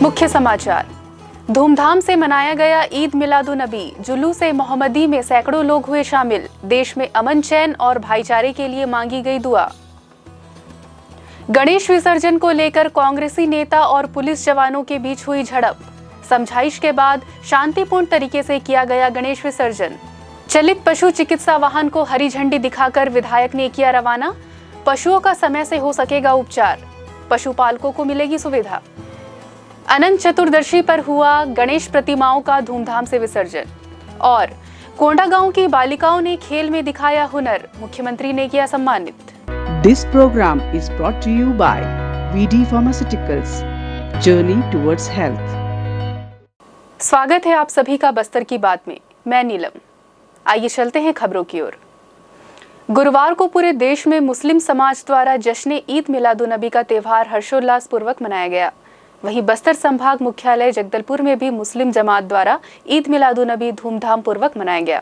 मुख्य समाचार। धूमधाम से मनाया गया ईद मिलादुन्नबी। जुलूस ए मोहम्मदी में सैकड़ों लोग हुए शामिल। देश में अमन, चैन और भाईचारे के लिए मांगी गई दुआ। गणेश विसर्जन को लेकर कांग्रेसी नेता और पुलिस जवानों के बीच हुई झड़प। समझाइश के बाद शांतिपूर्ण तरीके से किया गया गणेश विसर्जन। चलित पशु चिकित्सा वाहन को हरी झंडी दिखाकर विधायक ने किया रवाना। पशुओं का समय से हो सकेगा उपचार, पशुपालकों को मिलेगी सुविधा। अनंत चतुर्दशी पर हुआ गणेश प्रतिमाओं का धूमधाम से विसर्जन। और कोंडागांव की बालिकाओं ने खेल में दिखाया हुनर, मुख्यमंत्री ने किया सम्मानित। This program is brought to you by VD Pharmaceuticals, Journey towards Health। स्वागत है आप सभी का बस्तर की बात में, मैं नीलम। आइए चलते हैं खबरों की ओर। गुरुवार को पूरे देश में मुस्लिम समाज द्वारा जश्न ईद मिलादुन्नबी का त्योहार हर्षोल्लास पूर्वक मनाया गया। वहीं बस्तर संभाग मुख्यालय जगदलपुर में भी मुस्लिम जमात द्वारा ईद मिलादुन्नबी धूमधाम पूर्वक मनाया गया।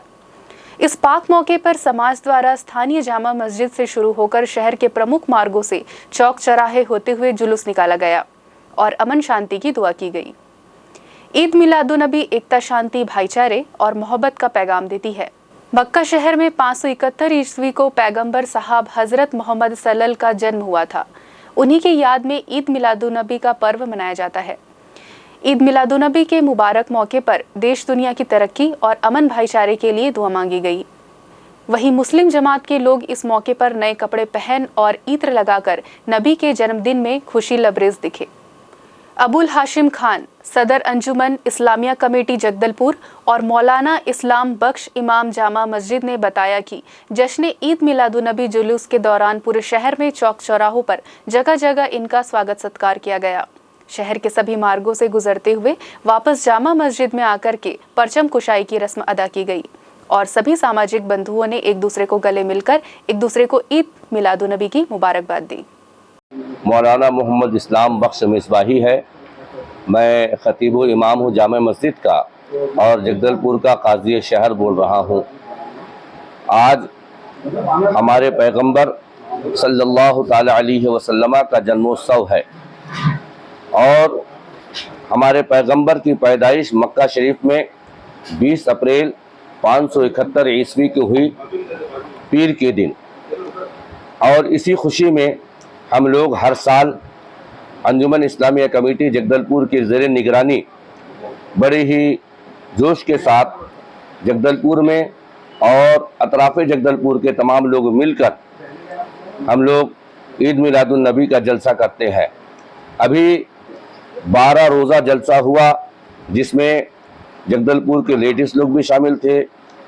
इस पाक मौके पर समाज द्वारा स्थानीय जामा मस्जिद से शुरू होकर शहर के प्रमुख मार्गों से चौक चौराहे होते हुए जुलूस निकाला गया और अमन शांति की दुआ की गई। ईद मिलादुन्नबी एकता, शांति, भाईचारे और मोहब्बत का पैगाम देती है। मक्का शहर में 571 ईस्वी को पैगंबर साहब हजरत मोहम्मद सल्लल्लाहु का जन्म हुआ था। उन्हीं की याद में ईद मिलादुन्नबी का पर्व मनाया जाता है। ईद मिलादुन्नबी के मुबारक मौके पर देश दुनिया की तरक्की और अमन भाईचारे के लिए दुआ मांगी गई। वहीं मुस्लिम जमात के लोग इस मौके पर नए कपड़े पहन और इत्र लगाकर नबी के जन्मदिन में खुशी लबरेज दिखे। अबुल हाशिम खान, सदर अंजुमन इस्लामिया कमेटी जगदलपुर और मौलाना इस्लाम बख्श इमाम जामा मस्जिद ने बताया कि जश्न ईद मिलादुन्नबी जुलूस के दौरान पूरे शहर में चौक चौराहों पर जगह जगह इनका स्वागत सत्कार किया गया। शहर के सभी मार्गों से गुजरते हुए वापस जामा मस्जिद में आकर के परचम कुशाई की रस्म अदा की गई और सभी सामाजिक बंधुओं ने एक दूसरे को गले मिलकर एक दूसरे को ईद मिलादुन्नबी की मुबारकबाद दी। मौलाना मोहम्मद इस्लाम बख्श मिसबाही है। मैं खतीब इमाम हूँ जामा मस्जिद का और जगदलपुर का काजी शहर बोल रहा हूँ। आज हमारे पैगंबर सल्लल्लाहु ताला अलैहि वसल्लम का जन्मोत्सव है और हमारे पैगंबर की पैदाइश मक्का शरीफ में 20 अप्रैल 571 ईस्वी की हुई पीर के दिन। और इसी खुशी में हम लोग हर साल अंजुमन इस्लामिया कमेटी जगदलपुर की ज़ेरे निगरानी बड़े ही जोश के साथ जगदलपुर में और अतराफ़े जगदलपुर के तमाम लोग मिलकर हम लोग ईद मिलादुन्नबी का जलसा करते हैं। अभी 12 रोज़ा जलसा हुआ जिसमें जगदलपुर के लेडीज़ लोग भी शामिल थे,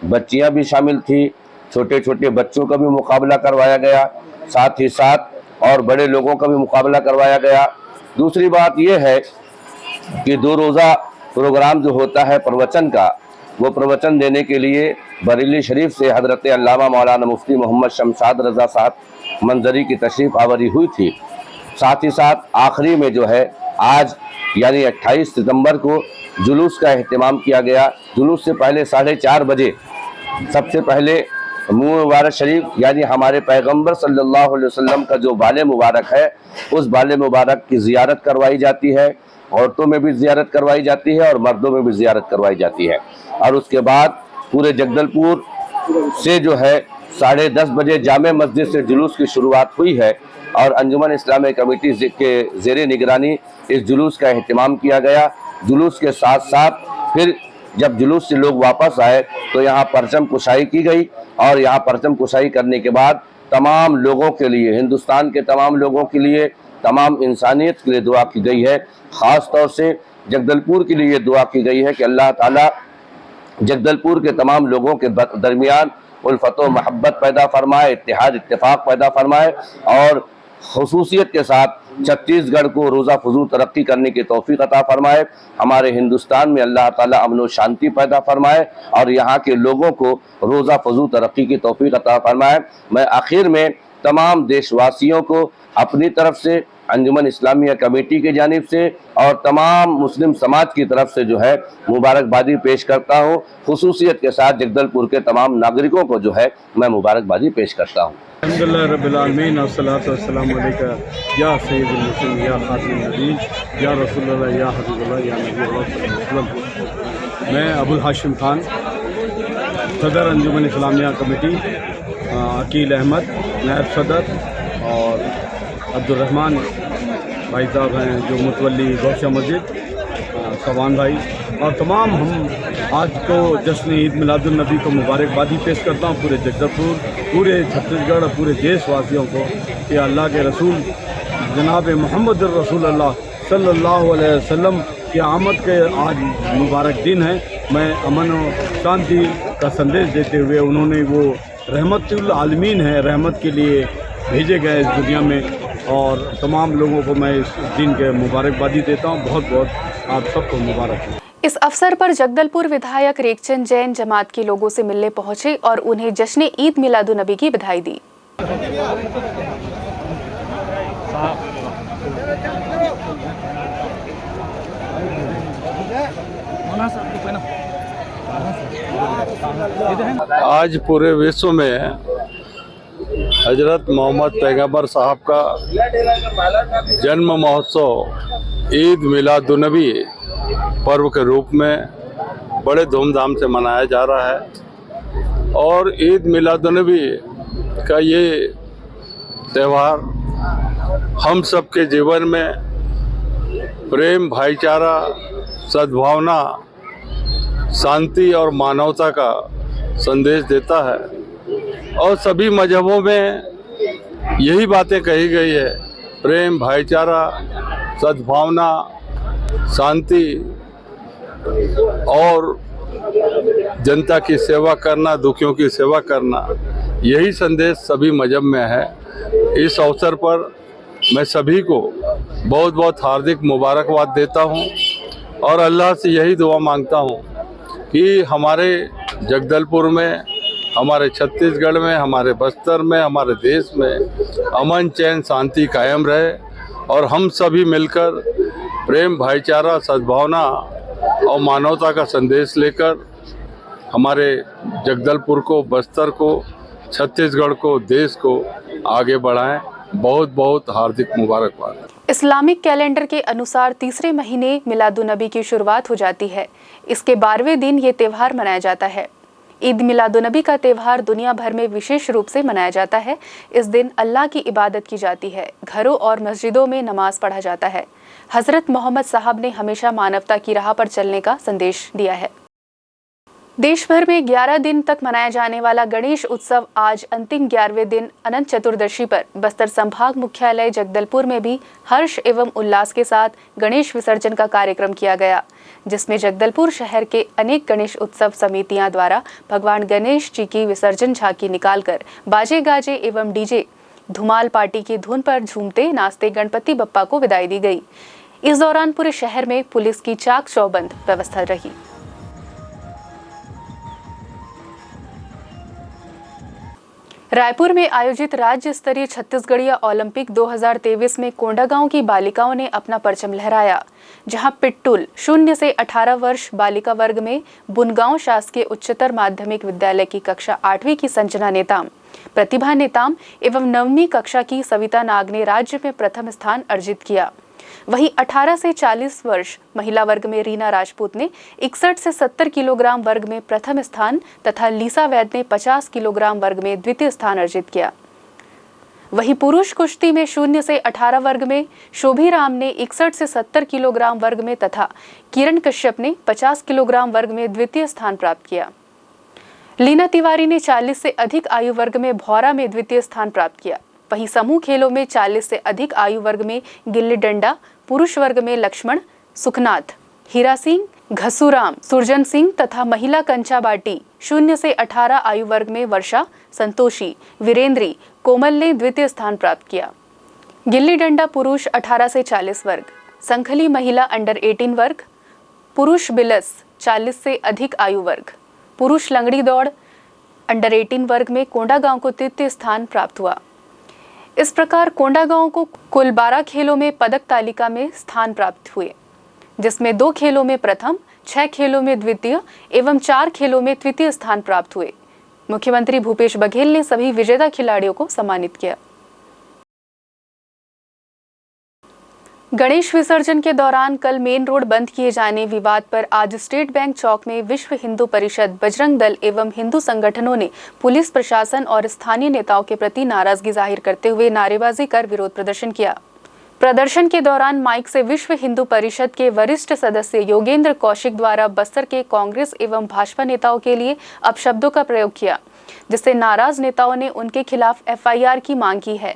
बच्चियां भी शामिल थी, छोटे छोटे बच्चों का भी मुकाबला करवाया गया, साथ ही साथ और बड़े लोगों का भी मुकाबला करवाया गया। दूसरी बात यह है कि 2 रोज़ा प्रोग्राम जो होता है प्रवचन का, वो प्रवचन देने के लिए बरेली शरीफ से हज़रत अल्लामा मौलाना मुफ्ती मोहम्मद शमशाद रज़ा साहब मंजरी की तशरीफ़ आवरी हुई थी। साथ ही साथ आखिरी में जो है आज यानी 28 सितंबर को जुलूस का एहतमाम किया गया। जुलूस से पहले 4:30 बजे सबसे पहले मुँह मुबारक शरीफ यानी हमारे पैगंबर सल्लल्लाहु अलैहि वसल्लम का जो बाले मुबारक है उस बाले मुबारक की ज़ियारत करवाई जाती है। औरतों में भी ज़ियारत करवाई जाती है और मर्दों में भी ज़ियारत करवाई जाती है। और उसके बाद पूरे जगदलपुर से जो है 10:30 बजे जामे मस्जिद से जुलूस की शुरुआत हुई है और अंजुमन इस्लामी कमेटी के ज़ेरे निगरानी इस जुलूस का एहतमाम किया गया। जुलूस के साथ साथ फिर जब जुलूस से लोग वापस आए तो यहाँ परचम कुशाई की गई और यहाँ परचम कुशाई करने के बाद तमाम लोगों के लिए, हिंदुस्तान के तमाम लोगों के लिए, तमाम इंसानियत के लिए दुआ की गई है। ख़ास तौर से जगदलपुर के लिए दुआ की गई है कि अल्लाह ताला जगदलपुर के तमाम लोगों के दरमियान उल्फत व महब्बत पैदा फरमाए, इत्तेहाद इत्तेफाक पैदा फरमाए और खुसूसियत के साथ छत्तीसगढ़ को रोज़ा फजूल तरक्की करने की तौफीक अता फरमाए। हमारे हिंदुस्तान में अल्लाह ताला अमन व शांति पैदा फरमाए और यहाँ के लोगों को रोज़ा फजूल तरक्की की तौफीक अता फरमाए। मैं आखिर में तमाम देशवासियों को अपनी तरफ से अंजुमन इस्लामिया कमेटी की जानिब से और तमाम मुस्लिम समाज की तरफ से जो है मुबारकबादी पेश करता हूँ। खुसूसियत के साथ जगदलपुर के तमाम नागरिकों को जो है मैं मुबारकबादी पेश करता हूँ। अल्हम्दुलिल्लाह रब्बिल आलमीन अस्सलातु वस्सलामु अलैका या सय्यिदुल मुरसलीन या खातिमुन नबीय्यीन या रसूलुल्लाह या हबीबुल्लाह या नबी अल्लाह। मैं अबुल हाशिम खान, सदर अंजुमन इस्लामिया कमेटी, अकील अहमद नायब सदर, और अब्दुर्रहमान भाई साहब हैं जो मुतवल्ली गौशा मस्जिद, सवान भाई, और तमाम हम आज को जश्न ईद मिलादुन्नबी को मुबारकबादी पेश करता हूँ पूरे जगदलपुर, पूरे छत्तीसगढ़ और पूरे देशवासियों को कि अल्लाह के रसूल जनाब मोहम्मद रसूलुल्लाह सल्लल्लाहु अलैहि वसल्लम की आमद के आज मुबारक दिन है। मैं अमन और शांति का संदेश देते हुए, उन्होंने वो रहमतुल आलमीन है, रहमत के लिए भेजे गए इस दुनिया में, और तमाम लोगों को मैं इस दिन के मुबारकबादी देता हूँ। बहुत बहुत आप सबको मुबारक हो। इस अवसर पर जगदलपुर विधायक रेखचंद जैन जमात के लोगों से मिलने पहुंचे और उन्हें जश्न ईद मिलादुन्नबी की बधाई दी। आज पूरे विश्व में हजरत मोहम्मद पैगंबर साहब का जन्म महोत्सव ईद मिलादुन्नबी पर्व के रूप में बड़े धूमधाम से मनाया जा रहा है। और ईद मिलादुन्नबी का ये त्यौहार हम सबके जीवन में प्रेम, भाईचारा, सद्भावना, शांति और मानवता का संदेश देता है। और सभी मजहबों में यही बातें कही गई है, प्रेम, भाईचारा, सद्भावना, शांति और जनता की सेवा करना, दुखियों की सेवा करना, यही संदेश सभी मजहब में है। इस अवसर पर मैं सभी को बहुत बहुत हार्दिक मुबारकबाद देता हूं और अल्लाह से यही दुआ मांगता हूं कि हमारे जगदलपुर में, हमारे छत्तीसगढ़ में, हमारे बस्तर में, हमारे देश में अमन, चैन, शांति कायम रहे और हम सभी मिलकर प्रेम, भाईचारा, सद्भावना और मानवता का संदेश लेकर हमारे जगदलपुर को, बस्तर को, छत्तीसगढ़ को, देश को आगे बढ़ाएं। बहुत बहुत हार्दिक मुबारकबाद। इस्लामिक कैलेंडर के अनुसार तीसरे महीने मिलादुन्नबी की शुरुआत हो जाती है। इसके 12वें दिन ये त्यौहार मनाया जाता है। ईद मिलादुन्नबी का त्यौहार दुनिया भर में विशेष रूप से मनाया जाता है। इस दिन अल्लाह की इबादत की जाती है, घरों और मस्जिदों में नमाज पढ़ा जाता है। हजरत मोहम्मद साहब ने हमेशा मानवता की राह पर चलने का संदेश दिया है। देश भर में 11 दिन तक मनाया जाने वाला गणेश उत्सव आज अंतिम 11वें दिन अनंत चतुर्दशी पर बस्तर संभाग मुख्यालय जगदलपुर में भी हर्ष एवं उल्लास के साथ गणेश विसर्जन का कार्यक्रम किया गया, जिसमें जगदलपुर शहर के अनेक गणेश उत्सव समितियां द्वारा भगवान गणेश जी की विसर्जन झांकी निकालकर बाजे गाजे एवं डीजे धुमाल पार्टी की धुन पर झूमते नाचते गणपति बप्पा को विदाई दी गई। इस दौरान पूरे शहर में पुलिस की चाक चौबंद व्यवस्था रही। रायपुर में आयोजित राज्य स्तरीय छत्तीसगढ़ीय ओलंपिक 2023 में कोंडागांव की बालिकाओं ने अपना परचम लहराया, जहां पिट्टुल 0 से 18 वर्ष बालिका वर्ग में बुनगांव शासकीय उच्चतर माध्यमिक विद्यालय की कक्षा 8वीं की संजना नेताम, प्रतिभा नेताम एवं 9वीं कक्षा की सविता नाग ने राज्य में प्रथम स्थान अर्जित किया। वहीं 18 से 40 वर्ष महिला वर्ग में रीना राजपूत ने 61 से 70 किलोग्राम वर्ग में प्रथम स्थान तथा लीसा वैद ने 50 किलोग्राम वर्ग में द्वितीय स्थान अर्जित किया। वहीं पुरुष कुश्ती में 0 से 18 वर्ग में शोभी राम ने 61 से 70 किलोग्राम वर्ग में तथा किरण कश्यप ने 50 किलोग्राम वर्ग में द्वितीय स्थान प्राप्त किया। लीना तिवारी ने 40 से अधिक आयु वर्ग में भौरा में द्वितीय स्थान प्राप्त किया। वहीं समूह खेलों में 40 से अधिक आयु वर्ग में गिल्ली डंडा, पुरुष वर्ग में लक्ष्मण, सुखनाथ, हीरा सिंह, घसुराम, सुरजन सिंह तथा महिला कंचा बाटी 0 से 18 आयु वर्ग में वर्षा, संतोषी, वीरेंद्री, कोमल ने द्वितीय स्थान प्राप्त किया। गिल्ली डंडा पुरुष 18 से 40 वर्ग, संखली महिला अंडर 18 वर्ग, पुरुष बिलस 40 से अधिक आयु वर्ग, पुरुष लंगड़ी दौड़ अंडर 18 वर्ग में कोंडागांव को तृतीय स्थान प्राप्त हुआ। इस प्रकार कोंडागांव को कुल 12 खेलों में पदक तालिका में स्थान प्राप्त हुए, जिसमें 2 खेलों में प्रथम, 6 खेलों में द्वितीय एवं 4 खेलों में तृतीय स्थान प्राप्त हुए। मुख्यमंत्री भूपेश बघेल ने सभी विजेता खिलाड़ियों को सम्मानित किया। गणेश विसर्जन के दौरान कल मेन रोड बंद किए जाने विवाद पर आज स्टेट बैंक चौक में विश्व हिंदू परिषद, बजरंग दल एवं हिंदू संगठनों ने पुलिस प्रशासन और स्थानीय नेताओं के प्रति नाराजगी जाहिर करते हुए नारेबाजी कर विरोध प्रदर्शन किया। प्रदर्शन के दौरान माइक से विश्व हिंदू परिषद के वरिष्ठ सदस्य योगेंद्र कौशिक द्वारा बस्तर के कांग्रेस एवं भाजपा नेताओं के लिए अपशब्दों का प्रयोग किया, जिससे नाराज नेताओं ने उनके खिलाफ एफआईआर की मांग की है।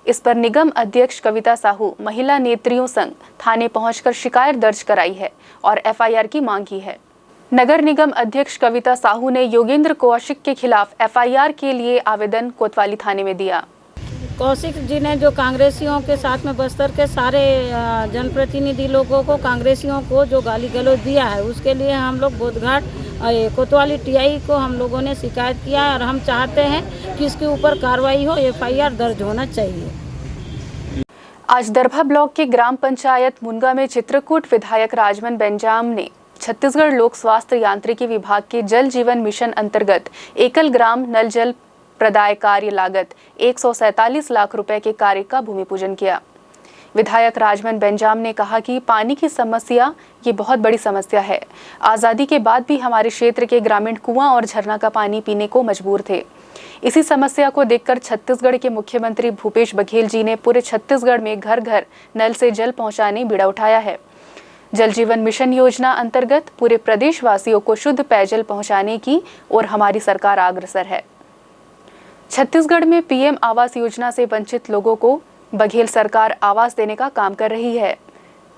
इस पर निगम अध्यक्ष कविता साहू महिला नेत्रियों संघ थाने पहुंचकर शिकायत दर्ज कराई है और एफआईआर की मांग की है। नगर निगम अध्यक्ष कविता साहू ने योगेंद्र कौशिक के खिलाफ एफआईआर के लिए आवेदन कोतवाली थाने में दिया। कौशिक जी ने जो कांग्रेसियों के साथ में बस्तर के सारे जनप्रतिनिधि लोगों को, कांग्रेसियों को जो गाली गलौज दिया है, उसके लिए हम लोग बोधघाट कोतवाली टीआई को हम लोगों ने शिकायत किया है और हम चाहते हैं कि इसके ऊपर कार्रवाई हो, एफआईआर दर्ज होना चाहिए। आज दरभा ब्लॉक के ग्राम पंचायत मुनगा में चित्रकूट विधायक राजमन बेंजाम ने छत्तीसगढ़ लोक स्वास्थ्य यांत्रिकी विभाग के जल जीवन मिशन अंतर्गत एकल ग्राम नल जल प्रदाय कार्य लागत 147 लाख रुपए के कार्य का भूमि पूजन किया। विधायक राजमन बेंजाम ने कहा कि पानी की समस्या ये बहुत बड़ी समस्या है। आज़ादी के बाद भी हमारे क्षेत्र के ग्रामीण कुआं और झरना का पानी पीने को मजबूर थे। इसी समस्या को देखकर छत्तीसगढ़ के मुख्यमंत्री भूपेश बघेल जी ने पूरे छत्तीसगढ़ में घर घर नल से जल पहुंचाने बीड़ा उठाया है। जल जीवन मिशन योजना अंतर्गत पूरे प्रदेशवासियों को शुद्ध पेयजल पहुंचाने की ओर हमारी सरकार अग्रसर है। छत्तीसगढ़ में पीएम आवास योजना से वंचित लोगों को बघेल सरकार आवास देने का काम कर रही है।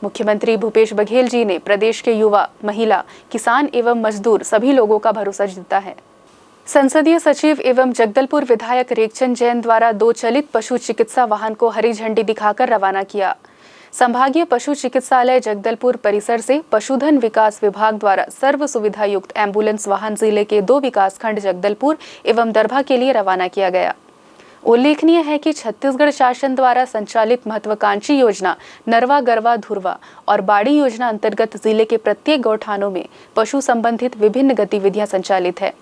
मुख्यमंत्री भूपेश बघेल जी ने प्रदेश के युवा, महिला, किसान एवं मजदूर सभी लोगों का भरोसा जीता है। संसदीय सचिव एवं जगदलपुर विधायक रेखचंद जैन द्वारा 2 चलित पशु चिकित्सा वाहन को हरी झंडी दिखाकर रवाना किया। संभागीय पशु चिकित्सालय जगदलपुर परिसर से पशुधन विकास विभाग द्वारा सर्व सुविधा युक्त एम्बुलेंस वाहन जिले के 2 विकासखंड जगदलपुर एवं दरभा के लिए रवाना किया गया। उल्लेखनीय है कि छत्तीसगढ़ शासन द्वारा संचालित महत्वाकांक्षी योजना नरवा, गरवा, धुरवा और बाड़ी योजना अंतर्गत जिले के प्रत्येक गौठानों में पशु संबंधित विभिन्न गतिविधियां संचालित है।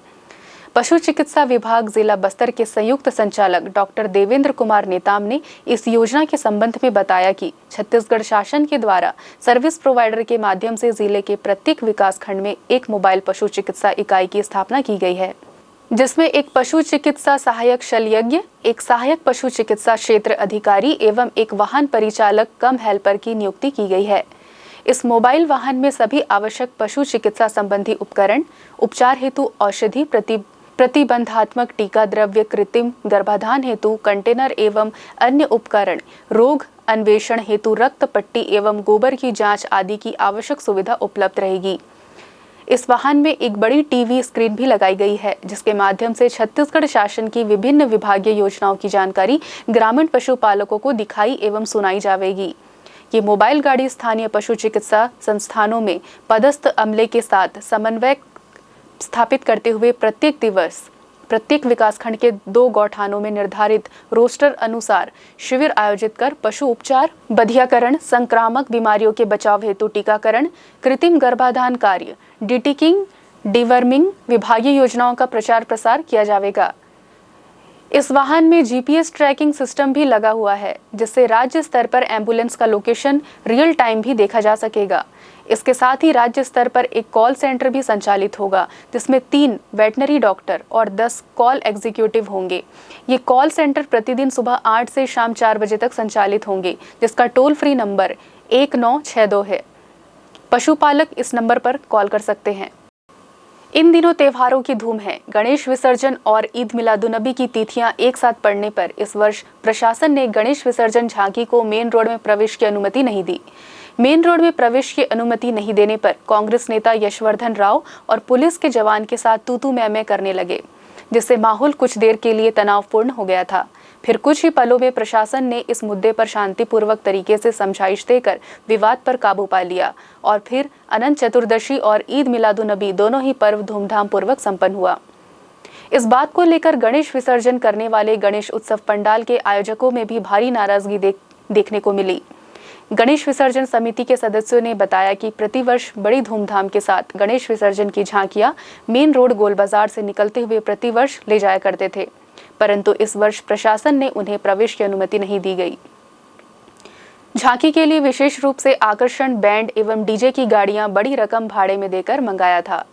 पशु चिकित्सा विभाग जिला बस्तर के संयुक्त संचालक डॉक्टर देवेंद्र कुमार नेताम ने इस योजना के संबंध में बताया कि छत्तीसगढ़ शासन के द्वारा सर्विस प्रोवाइडर के माध्यम से जिले के प्रत्येक विकासखंड में एक मोबाइल पशु चिकित्सा इकाई की स्थापना की गई है, जिसमें एक पशु चिकित्सा सहायक शल्यज्ञ, एक सहायक पशु चिकित्सा क्षेत्र अधिकारी एवं एक वाहन परिचालक कम हेल्पर की नियुक्ति की गई है। इस मोबाइल वाहन में सभी आवश्यक पशु चिकित्सा संबंधी उपकरण, उपचार हेतु औषधि, प्रतिबंधात्मक टीका द्रव्य, कृत्रिम गर्भाधान हेतु कंटेनर एवं अन्य उपकरण, रोग अन्वेषण हेतु रक्त पट्टी एवं गोबर की जांच आदि की आवश्यक सुविधा उपलब्ध रहेगी। इस वाहन में एक बड़ी टीवी स्क्रीन भी लगाई गई है, जिसके माध्यम से छत्तीसगढ़ शासन की विभिन्न विभागीय योजनाओं की जानकारी ग्रामीण पशुपालकों को दिखाई एवं सुनाई जाएगी। ये मोबाइल गाड़ी स्थानीय पशु चिकित्सा संस्थानों में पदस्थ अमले के साथ समन्वय स्थापित करते हुए प्रत्येक दिवस प्रत्येक विकासखंड के 2 गौठानों में निर्धारित रोस्टर अनुसार शिविर आयोजित कर पशु उपचार, बधियाकरण, संक्रामक बीमारियों के बचाव हेतु टीकाकरण, कृत्रिम गर्भाधान कार्य, डिटिकिंग, डिवर्मिंग विभागीय योजनाओं का प्रचार प्रसार किया जाएगा। इस वाहन में जीपीएस ट्रैकिंग सिस्टम भी लगा हुआ है, जिससे राज्य स्तर पर एम्बुलेंस का लोकेशन रियल टाइम भी देखा जा सकेगा। इसके साथ ही राज्य स्तर पर एक कॉल सेंटर भी संचालित होगा, जिसमें 3 वेटनरी डॉक्टर और 10 कॉल एग्जीक्यूटिव होंगे। ये कॉल सेंटर प्रतिदिन सुबह 8 से शाम 4 बजे तक संचालित होंगे, जिसका टोल फ्री नंबर 1962 है। पशुपालक इस नंबर पर कॉल कर सकते हैं। इन दिनों त्योहारों की धूम है। गणेश विसर्जन और ईद मिलादुन्नबी की तिथियां एक साथ पड़ने पर इस वर्ष प्रशासन ने गणेश विसर्जन झांकी को मेन रोड में प्रवेश की अनुमति नहीं दी। मेन रोड में प्रवेश की अनुमति नहीं देने पर कांग्रेस नेता यशवर्धन राव और पुलिस के जवान के साथ तू-तू मैं-मैं करने लगे, जिससे माहौल कुछ देर के लिए तनावपूर्ण हो गया था। फिर कुछ ही पलों में प्रशासन ने इस मुद्दे पर शांतिपूर्वक तरीके से समझाइश देकर विवाद पर काबू पा लिया और फिर अनंत चतुर्दशी और ईद मिलादुन्नबी दोनों ही पर्व धूमधाम पूर्वक संपन्न हुआ। इस बात को लेकर गणेश विसर्जन करने वाले गणेश उत्सव पंडाल के आयोजकों में भी भारी नाराजगी देखने को मिली। गणेश विसर्जन समिति के सदस्यों ने बताया कि प्रतिवर्ष बड़ी धूमधाम के साथ गणेश विसर्जन की झांकियां मेन रोड गोल बाजार से निकलते हुए प्रतिवर्ष ले जाया करते थे, परंतु इस वर्ष प्रशासन ने उन्हें प्रवेश की अनुमति नहीं दी गई। झांकी के लिए विशेष रूप से आकर्षण बैंड एवं डीजे की गाड़ियां बड़ी रकम भाड़े में देकर मंगाया था।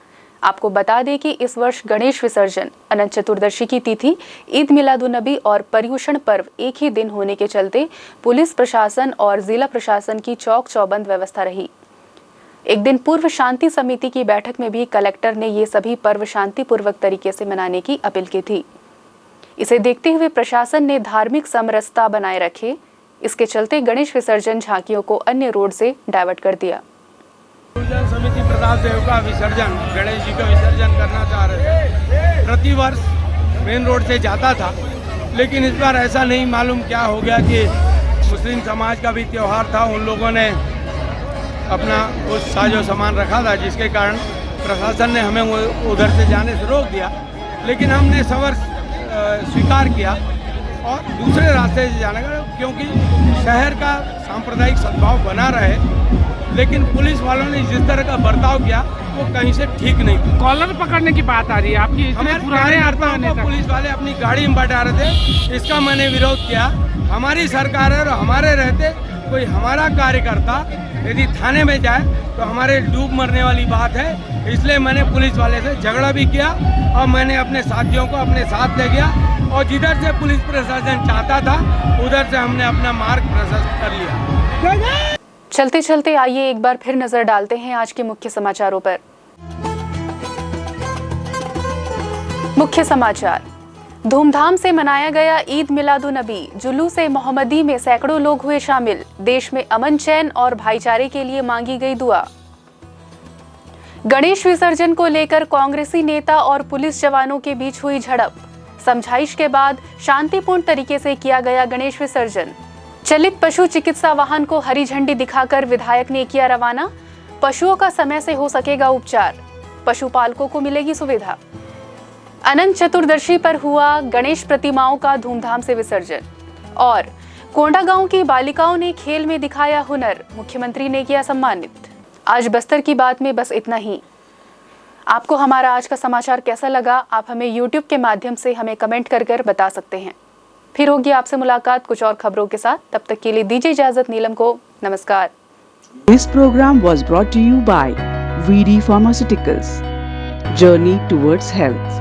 आपको बता दें कि इस वर्ष गणेश विसर्जन, अनंत चतुर्दशी की तिथि, ईद मिलादुन्नबी और पर्युषण पर्व एक ही दिन होने के चलते पुलिस प्रशासन और जिला प्रशासन की चौक चौबंद व्यवस्था रही। एक दिन पूर्व शांति समिति की बैठक में भी कलेक्टर ने ये सभी पर्व शांतिपूर्वक तरीके से मनाने की अपील की थी। इसे देखते हुए प्रशासन ने धार्मिक समरसता बनाए रखे। इसके चलते गणेश विसर्जन झांकियों को अन्य रोड से डाइवर्ट कर दिया। समिति प्रताप देव का विसर्जन, गणेश जी का विसर्जन करना चाह रहे थे। प्रतिवर्ष मेन रोड से जाता था, लेकिन इस बार ऐसा नहीं मालूम क्या हो गया कि मुस्लिम समाज का भी त्यौहार था, उन लोगों ने अपना कुछ साजो सामान रखा था, जिसके कारण प्रशासन ने हमें उधर से जाने से रोक दिया। लेकिन हमने सबर स्वीकार किया और दूसरे रास्ते से जाने का, क्योंकि शहर का सांप्रदायिक सद्भाव बना रहे। लेकिन पुलिस वालों ने जिस तरह का बर्ताव किया वो कहीं से ठीक नहीं था। कॉलर पकड़ने की बात आ रही है आपकी। हमारे पुराने पुलिस वाले अपनी गाड़ी में बैठा रहे थे, इसका मैंने विरोध किया। हमारी सरकार है और हमारे रहते कोई हमारा कार्यकर्ता यदि थाने में जाए तो हमारे डूब मरने वाली बात है। इसलिए मैंने पुलिस वाले से झगड़ा भी किया और मैंने अपने साथियों को अपने साथ ले गया और जिधर से पुलिस प्रशासन चाहता था उधर से हमने अपना मार्ग प्रशस्त कर लिया। चलते चलते आइए एक बार फिर नजर डालते हैं आज के मुख्य समाचारों पर। मुख्य समाचार। धूमधाम से मनाया गया ईद मिलादुन्नबी। जुलूस ए मोहम्मदी में सैकड़ों लोग हुए शामिल। देश में अमन चैन और भाईचारे के लिए मांगी गई दुआ। गणेश विसर्जन को लेकर कांग्रेसी नेता और पुलिस जवानों के बीच हुई झड़प। समझाइश के बाद शांतिपूर्ण तरीके से किया गया गणेश विसर्जन। चलित पशु चिकित्सा वाहन को हरी झंडी दिखाकर विधायक ने किया रवाना। पशुओं का समय से हो सकेगा उपचार, पशुपालकों को मिलेगी सुविधा। अनंत चतुर्दशी पर हुआ गणेश प्रतिमाओं का धूमधाम से विसर्जन। और कोंडागांव की बालिकाओं ने खेल में दिखाया हुनर, मुख्यमंत्री ने किया सम्मानित। आज बस्तर की बात में बस इतना ही। आपको हमारा आज का समाचार कैसा लगा, आप हमें YouTube के माध्यम से हमें कमेंट कर बता सकते हैं। फिर होगी आपसे मुलाकात कुछ और खबरों के साथ। तब तक के लिए दीजिए इजाजत। नीलम को नमस्कार। This program was brought to you by VD Pharmaceuticals. Journey towards health.